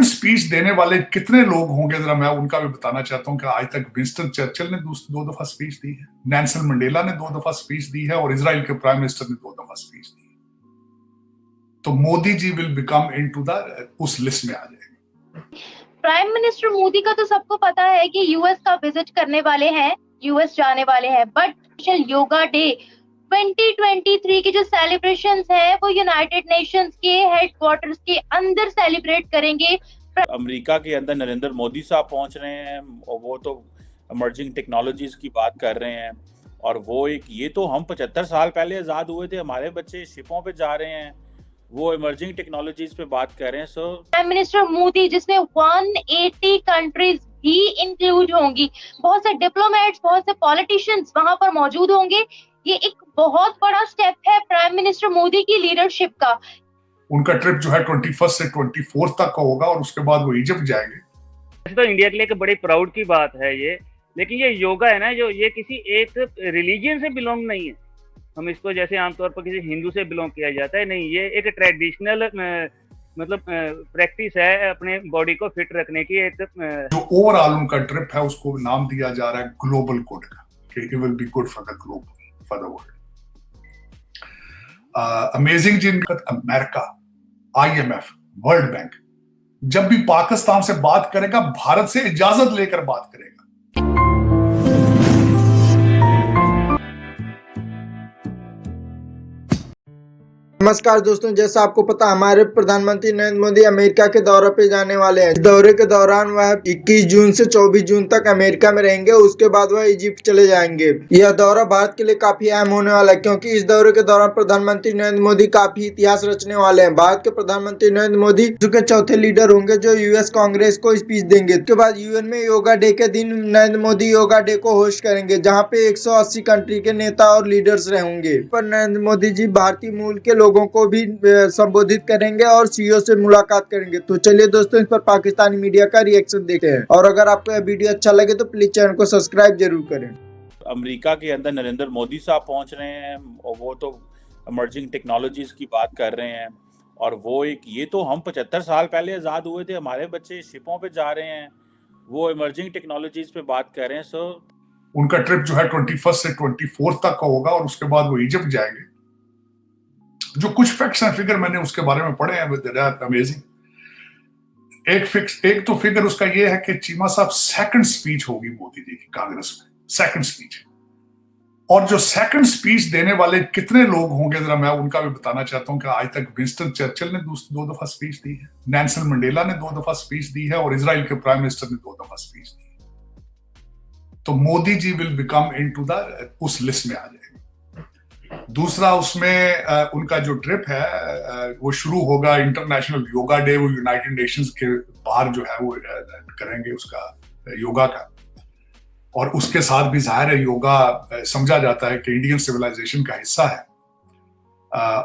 Speech देने वाले कितने लोग होंगे, जरा मैं उनका भी बताना चाहता हूं कि आज तक विंस्टन चर्चिल ने 2 दफा स्पीच दी है, नेल्सन मंडेला ने 2 दफा स्पीच दी है और इजराइल के प्राइम मिनिस्टर ने 2 दफा स्पीच दी है। तो Modi ji will become into the उस लिस्ट में आ जाएंगे। प्राइम मिनिस्टर मोदी का तो सबको पता है कि यूएस का विजिट करने वाले हैं, यूएस जाने वाले हैं, बट योगा डे 2023 की जो सेलिब्रेशंस है वो यूनाइटेड नेशंस के हेडक्वार्टर्स के अंदर सेलिब्रेट करेंगे। अमेरिका के अंदर नरेंद्र मोदी साहब पहुंच रहे हैं और वो तो इमर्जिंग टेक्नोलॉजीज की बात कर रहे हैं और वो ये तो हम 75 साल पहले आज़ाद हुए थे, हमारे बच्चे शिपों पे जा रहे हैं, वो इमर्जिंग टेक्नोलॉजीज पे बात कर रहे हैं। सो प्राइम मिनिस्टर मोदी जिसमें 180 कंट्रीज भी इंक्लूड होंगी, बहुत से डिप्लोमेट्स, बहुत से पॉलिटिशियंस वहां पर मौजूद होंगे। ये एक बहुत बड़ा स्टेप है प्राइम मिनिस्टर मोदी की लीडरशिप का। उनका ट्रिप जो है 21 से 24 तक का होगा और उसके बाद वो इजिप्ट जाएंगे। वैसे तो इंडिया के लिए एक बड़ी प्राउड की बात है ये, लेकिन ये योगा है ना, जो ये किसी एक रिलीजन से बिलोंग नहीं है। हम इसको जैसे आमतौर पर किसी हिंदू से बिलोंग किया जाता है, नहीं, ये एक ट्रेडिशनल मतलब प्रैक्टिस है अपने बॉडी को फिट रखने की। एक जो ओवरऑल उनका ट्रिप है उसको नाम दिया जा रहा है ग्लोबल गुड का, it will be good for the globe, for the world. Amazing जिनका अमेरिका, IMF, वर्ल्ड बैंक जब भी पाकिस्तान से बात करेगा भारत से इजाजत लेकर बात करेगा। नमस्कार दोस्तों, जैसा आपको पता हमारे प्रधानमंत्री नरेंद्र मोदी अमेरिका के दौरे पे जाने वाले हैं। इस दौरे के दौरान वह 21 जून से 24 जून तक अमेरिका में रहेंगे, उसके बाद वह इजिप्ट चले जाएंगे। यह दौरा भारत के लिए काफी अहम होने वाला है, क्योंकि इस दौरे के दौरान प्रधानमंत्री नरेंद्र मोदी काफी इतिहास रचने वाले हैं। भारत के प्रधानमंत्री नरेंद्र मोदी विश्व के चौथे लीडर होंगे जो यूएस कांग्रेस को स्पीच देंगे। उसके बाद UN में योगा डे के दिन नरेंद्र मोदी योगा डे को होस्ट करेंगे, जहाँ पे 180 कंट्री के नेता और लीडर्स रहेंगे। पर नरेंद्र मोदी जी भारतीय मूल के लोगों को भी संबोधित करेंगे और CEO से मुलाकात करेंगे। तो चलिए दोस्तों, इस पर पाकिस्तानी मीडिया का रिएक्शन देखते हैं, और अगर आपको यह वीडियो अच्छा लगे तो प्लीज चैनल को सब्सक्राइब जरूर करें। अमेरिका के अंदर नरेंद्र मोदी साहब पहुंच रहे हैं और वो तो इमर्जिंग टेक्नोलॉजीज की बात कर रहे हैं और वो ये तो हम 75 साल पहले आज़ाद हुए थे, हमारे बच्चे शिपों पे जा रहे हैं, वो इमर्जिंग टेक्नोलॉजीज पे बात कर रहे हैं। सो उनका ट्रिप जो है 21 से 24 तक का होगा और उसके बाद वो इजिप्ट जाएंगे। जो कुछ फैक्ट्स एंड फिगर मैंने उसके बारे में पढ़े हैं, विद अमेजिंग। एक तो फिगर उसका ये है कि चीमा साहब सेकंड स्पीच होगी मोदी जी की कांग्रेस में, सेकंड स्पीच। और जो सेकंड स्पीच देने वाले कितने लोग होंगे, जरा मैं उनका भी बताना चाहता हूं कि आज तक विंस्टन चर्चिल ने 2 दफा स्पीच दी है, नेल्सन मंडेला ने 2 दफा स्पीच दी है और इजराइल के प्राइम मिनिस्टर ने 2 दफा स्पीच दी है। तो Modi ji will become into the उस लिस्ट में आ जाएंगे। दूसरा, उसमें उनका जो ट्रिप है वो शुरू होगा इंटरनेशनल योगा डे, वो यूनाइटेड नेशंस के बाहर जो है वो करेंगे उसका योगा का। और उसके साथ भी जाहिर है योगा समझा जाता है कि इंडियन सिविलाइजेशन का हिस्सा है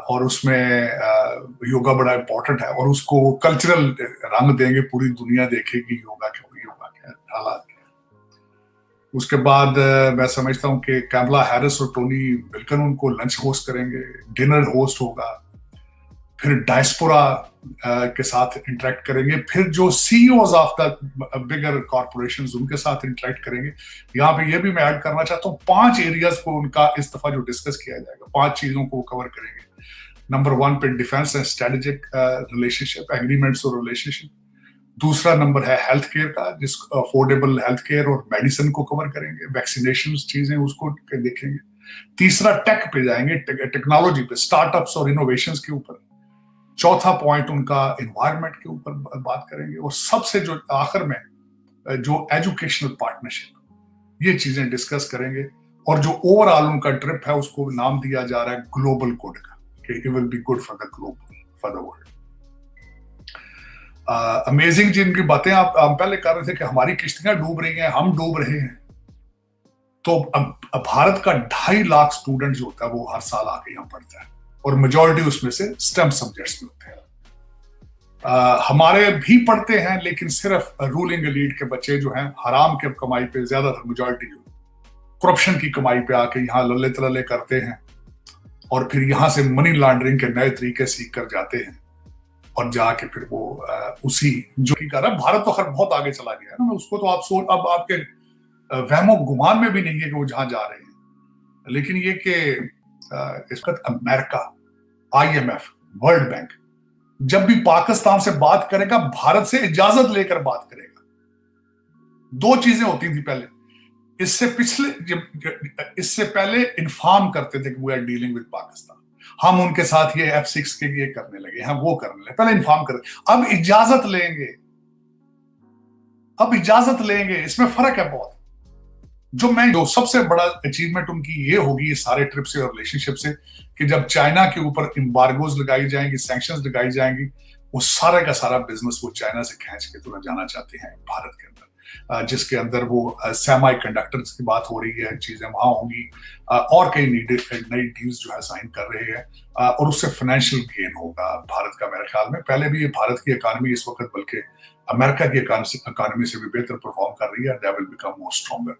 और उसमें योगा बड़ा इंपॉर्टेंट है और उसको कल्चरल रंग देंगे, पूरी दुनिया देखेगी योगा के हालात। उसके बाद मैं समझता हूं कि कैमला हैरिस और टोनी बिल्कन उनको लंच होस्ट करेंगे, डिनर होस्ट होगा, फिर डायस्पोरा के साथ इंटरेक्ट करेंगे, फिर जो CEOs of the bigger corporations उनके साथ इंटरेक्ट करेंगे। यहाँ पे ये भी मैं ऐड करना चाहता हूँ, 5 एरियाज को उनका इस दफा जो डिस्कस किया जाएगा, 5 चीजों को कवर करेंगे। नंबर 1 पे defence and strategic relationship, agreements और रिलेशनशिप। दूसरा नंबर है हेल्थ केयर का, जिस अफोर्डेबल हेल्थ केयर और मेडिसिन को कवर करेंगे, वैक्सीनेशन चीजें उसको देखेंगे। तीसरा टेक पे जाएंगे, टेक्नोलॉजी पे, स्टार्टअप्स और इनोवेशंस के ऊपर। चौथा पॉइंट उनका एनवायरनमेंट के ऊपर बात करेंगे और सबसे जो आखिर में जो एजुकेशनल पार्टनरशिप, ये चीजें डिस्कस करेंगे। और जो ओवरऑल उनका ट्रिप है उसको नाम दिया जा रहा है ग्लोबल गुड का, it will be good for the globe, for the world. Amazing जिनकी बातें आप पहले कर रहे थे कि हमारी किश्तियां डूब रही हैं, हम डूब रहे हैं, तो भारत का 2.5 लाख स्टूडेंट जो होता है वो हर साल आके यहाँ पढ़ता है और मेजॉरिटी उसमें से स्टेम सब्जेक्ट्स में होते हैं। हमारे भी पढ़ते हैं, लेकिन सिर्फ रूलिंग एलीट के बच्चे जो हैं हराम के कमाई पे, ज्यादातर मेजॉरिटी जो करप्शन की कमाई पे आके यहाँ लल्ले तलल्ले करते हैं और फिर यहाँ से मनी लॉन्ड्रिंग के नए तरीके सीख कर जाते हैं और जाके फिर वो उसी जो की कर रहा है। भारत तो खैर बहुत आगे चला गया है ना, उसको तो आप सोच, अब आपके वहमो गुमान में भी नहीं है कि वो जहां जा रहे हैं। लेकिन ये कि इस वक्त अमेरिका, IMF, वर्ल्ड बैंक जब भी पाकिस्तान से बात करेगा भारत से इजाजत लेकर बात करेगा। दो चीजें होती थी पहले, इससे पहले इन्फॉर्म करते थे कि we are dealing with Pakistan, हम उनके साथ ये F6 के ये करने लगे, हम वो करने लगे, पहले इन्फॉर्म कर, अब इजाजत लेंगे, अब इजाजत लेंगे। इसमें फर्क है बहुत। जो सबसे बड़ा अचीवमेंट उनकी ये होगी इस सारे ट्रिप से और रिलेशनशिप से, कि जब चाइना के ऊपर एम्बार्गोज लगाई जाएंगी, सैंक्शंस लगाई जाएंगी, वो सारा का सारा बिजनेस वो चाइना से खींच के तुरंत जाना चाहते हैं भारत के अंदर, जिसके अंदर वो सेमी कंडक्टर्स की बात हो रही है, चीजें वहां होंगी, और कई नई डील्स जो है साइन कर रहे हैं, और उससे फाइनेंशियल गेन होगा भारत का। मेरे ख्याल में पहले भी ये भारत की इकानमी इस वक्त बल्कि अमेरिका की इकानमी से भी बेहतर परफॉर्म कर रही है। They will become more stronger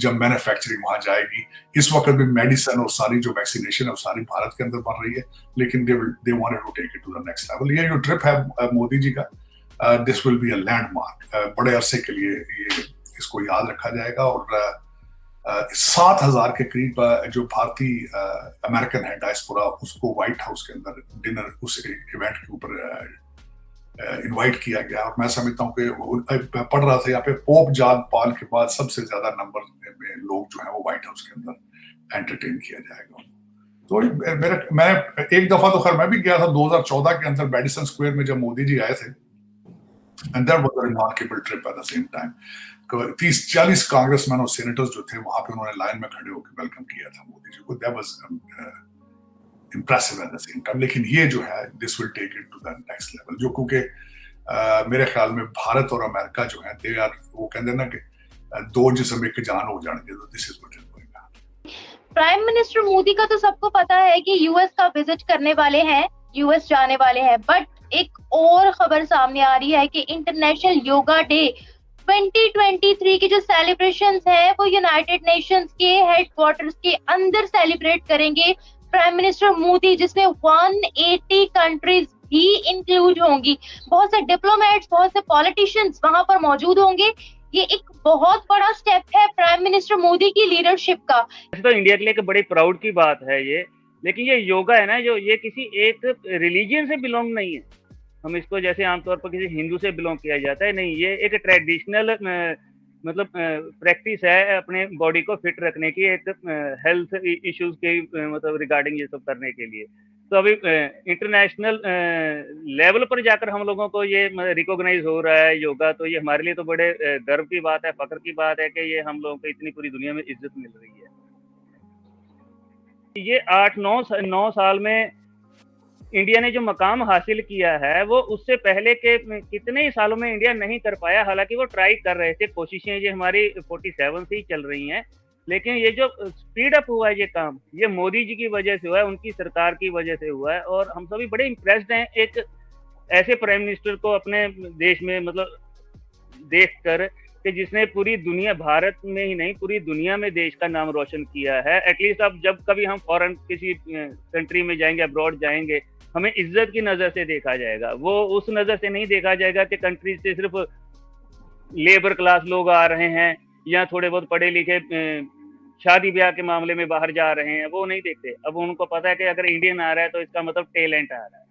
जब मैन्युफैक्चरिंग वहां जाएगी। इस वक्त भी मेडिसिन और सारी जो वैक्सीनेशन है वो सारी भारत के अंदर बन रही है, लेकिन they wanted to take it to the next level. ये जो ट्रिप है मोदी जी का, this will be a landmark, बड़े अरसे के लिए ये इसको याद रखा जाएगा। और 7,000 के करीब जो भारतीय अमेरिकन है डायस्पोरा, उसको व्हाइट हाउस के अंदर डिनर उस इवेंट के ऊपर इनवाइट किया गया। और मैं समझता हूँ कि पढ़ रहा था यहाँ पे पोप जॉन पॉल के बाद सबसे ज्यादा नंबर में लोग जो है वो व्हाइट हाउस के अंदर एंटरटेन किया जाएगा। तो मैं एक दफा तो खैर मैं भी गया था 2014 के अंदर मेडिसन स्क्वायर में जब मोदी जी आए थे, and that was a remarkable trip at the same time. 30-40 congressman और सेनेटर्स जो थे वहां पे उन्होंने लाइन में खड़े होकर वेलकम किया था मोदी जी को। That was impressive at the same time। लेकिन ये जो है this will take it to the next level, जो क्योंकि मेरे ख्याल में भारत और अमेरिका जो है they are, वो कहते हैं ना कि दो जिस्म एक जान हो जाएंगे, तो this is what is going on। Prime minister Modi का तो सबको पता है कि यूएस का विजिट करने वाले हैं, यूएस जाने वाले हैं, बट एक और खबर सामने आ रही है कि इंटरनेशनल योगा डे 2023 की जो सेलिब्रेशंस है वो यूनाइटेड नेशंस के हेडक्वार्टर्स के अंदर सेलिब्रेट करेंगे प्राइम मिनिस्टर मोदी, जिसमें 180 कंट्रीज भी इंक्लूड होंगी। बहुत से डिप्लोमेट्स, बहुत से पॉलिटिशियंस वहां पर मौजूद होंगे। ये एक बहुत बड़ा स्टेप है प्राइम मिनिस्टर मोदी की लीडरशिप का। तो इंडिया के लिए एक बड़ी प्राउड की बात है ये, लेकिन ये योगा है ना, जो ये किसी एक रिलीजन से बिलोंग नहीं है। हम इसको जैसे आमतौर पर किसी हिंदू से बिलोंग किया जाता है, नहीं, ये एक ट्रेडिशनल मतलब प्रैक्टिस है अपने बॉडी को फिट रखने की, एक हेल्थ इश्यूज के मतलब रिगार्डिंग ये सब करने के लिए। तो अभी इंटरनेशनल लेवल पर जाकर हम लोगों को ये रिकॉग्नाइज हो रहा है योगा, तो ये हमारे लिए तो बड़े गर्व की बात है, फख्र की बात है कि ये हम लोगों को इतनी पूरी दुनिया में इज्जत मिल रही है। ये 8-9 साल में इंडिया ने जो मकाम हासिल किया है वो उससे पहले के कितने ही सालों में इंडिया नहीं कर पाया। हालांकि वो ट्राई कर रहे थे, कोशिशें ये हमारी 47 से ही चल रही हैं, लेकिन ये जो स्पीड अप हुआ है ये काम, ये मोदी जी की वजह से हुआ है, उनकी सरकार की वजह से हुआ है। और हम सभी बड़े इम्प्रेस्ड हैं एक ऐसे प्राइम मिनिस्टर को अपने देश में मतलब देख कर कि जिसने पूरी दुनिया, भारत में ही नहीं पूरी दुनिया में देश का नाम रोशन किया है। एटलीस्ट अब जब कभी हम फॉरेन किसी कंट्री में जाएंगे, अब्रॉड जाएंगे, हमें इज्जत की नजर से देखा जाएगा। वो उस नजर से नहीं देखा जाएगा कि कंट्री से सिर्फ लेबर क्लास लोग आ रहे हैं या थोड़े बहुत पढ़े लिखे शादी ब्याह के मामले में बाहर जा रहे हैं, वो नहीं देखते। अब उनको पता है कि अगर इंडियन आ रहा है तो इसका मतलब टैलेंट आ रहा है।